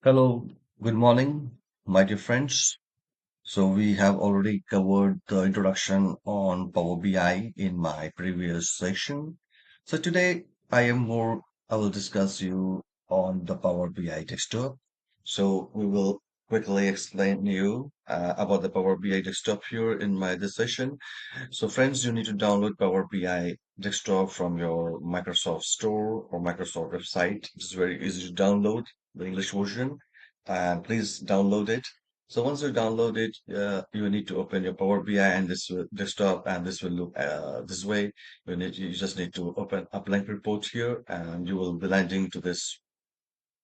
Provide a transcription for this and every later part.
Hello, good morning, my dear friends. So we have already covered the introduction on Power BI in my previous session. So today I will discuss you on the Power BI desktop. So we will quickly explain you about the Power BI desktop here in my this session. So friends, you need to download Power BI desktop from your Microsoft Store or Microsoft website. It's very easy to download the English version, and please download it. So once you download it, you need to open your Power BI and this desktop, and this will look this way. You just need to open a blank report here, and you will be landing to this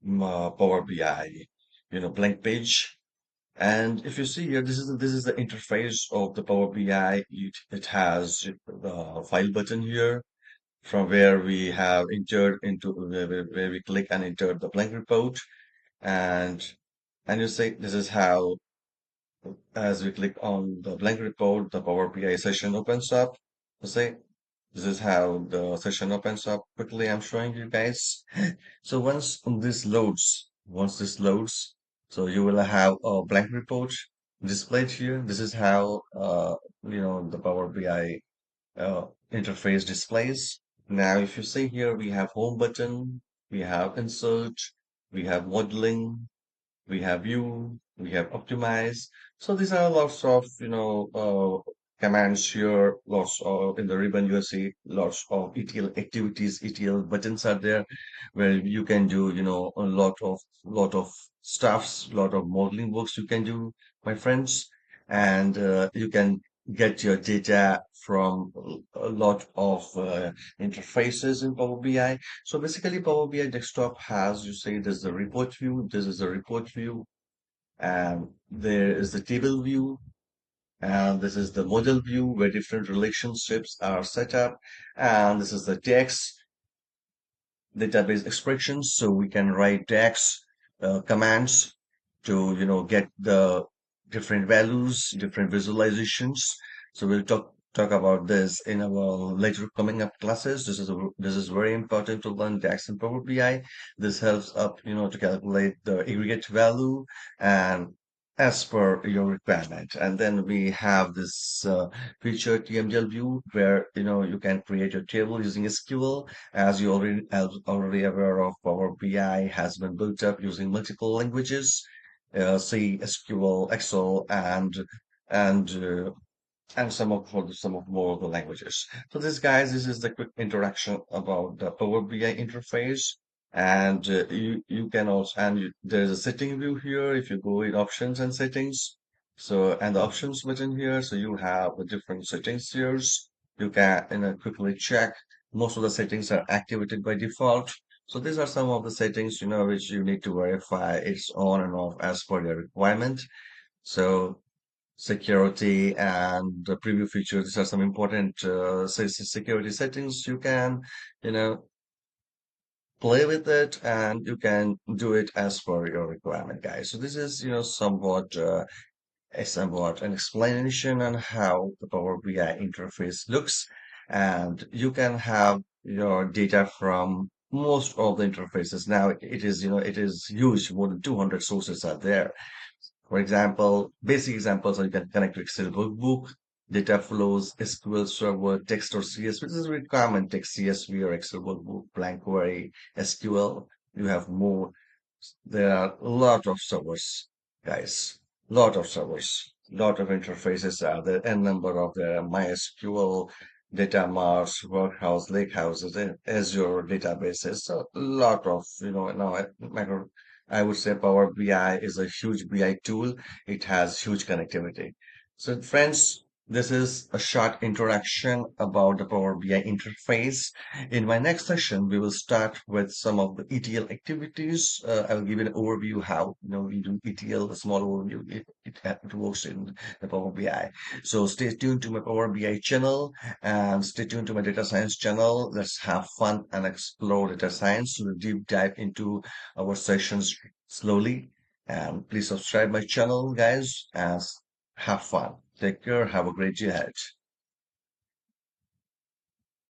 Power BI, blank page. And if you see here, this is the interface of the Power BI. It has the file button here from where we have entered into where we click and enter the blank report. And and you say this is how, as we click on the blank report, the Power BI session opens up. You say this is how the session opens up. Quickly, I'm showing you guys. So once this loads, so you will have a blank report displayed here. This is how the Power BI interface displays. Now, if you see here, we have home button, we have insert, we have modeling, we have view, we have optimize. So these are lots of, commands here, lots of in the ribbon you see lots of ETL activities, ETL buttons are there where you can do, a lot of stuffs, lot of modeling works you can do, my friends, and you can get your data from a lot of interfaces in Power BI. So basically, Power BI Desktop has, you say, there's the report view, this is the report view, and there is the table view, and this is the model view where different relationships are set up, and this is the text database expressions. So we can write text commands to, get the different values, different visualizations. So we'll talk about this in our later coming up classes. This is very important to learn DAX and Power BI. This helps up, to calculate the aggregate value and as per your requirement. And then we have this feature TMDL view where you can create your table using SQL. As you already aware of, Power BI has been built up using multiple languages, C, SQL, Excel, and uh, and some of more of the languages. So this is the quick introduction about the Power BI interface. And you can also, there's a setting view here. If you go in options and settings, so and the options button here, so you have the different settings here. You can quickly check. Most of the settings are activated by default. So these are some of the settings, which you need to verify it's on and off as per your requirement. So security and the preview features. These are some important security settings. You can, you know, play with it and you can do it as per your requirement, guys. So this is, somewhat an explanation on how the Power BI interface looks, and you can have your data from most of the interfaces. Now it is huge. More than 200 sources are there. For example, basic examples are you can connect to Excel workbook, data flows, SQL Server, text or CS, which is a requirement, text CSV or Excel workbook, blank query, SQL. You have more. There are a lot of servers, guys. Lot of servers, lot of interfaces are there, n number of the MySQL, data marts, workhouse, lakehouses, and Azure databases. So a lot of, now I would say Power BI is a huge BI tool. It has huge connectivity. So friends, this is a short introduction about the Power BI interface. In my next session, we will start with some of the ETL activities. I will give you an overview how we do ETL, a small overview. It works in the Power BI. So stay tuned to my Power BI channel and stay tuned to my data science channel. Let's have fun and explore data science. We'll deep dive into our sessions slowly. And please subscribe my channel, guys, and have fun. Take care. Have a great day ahead.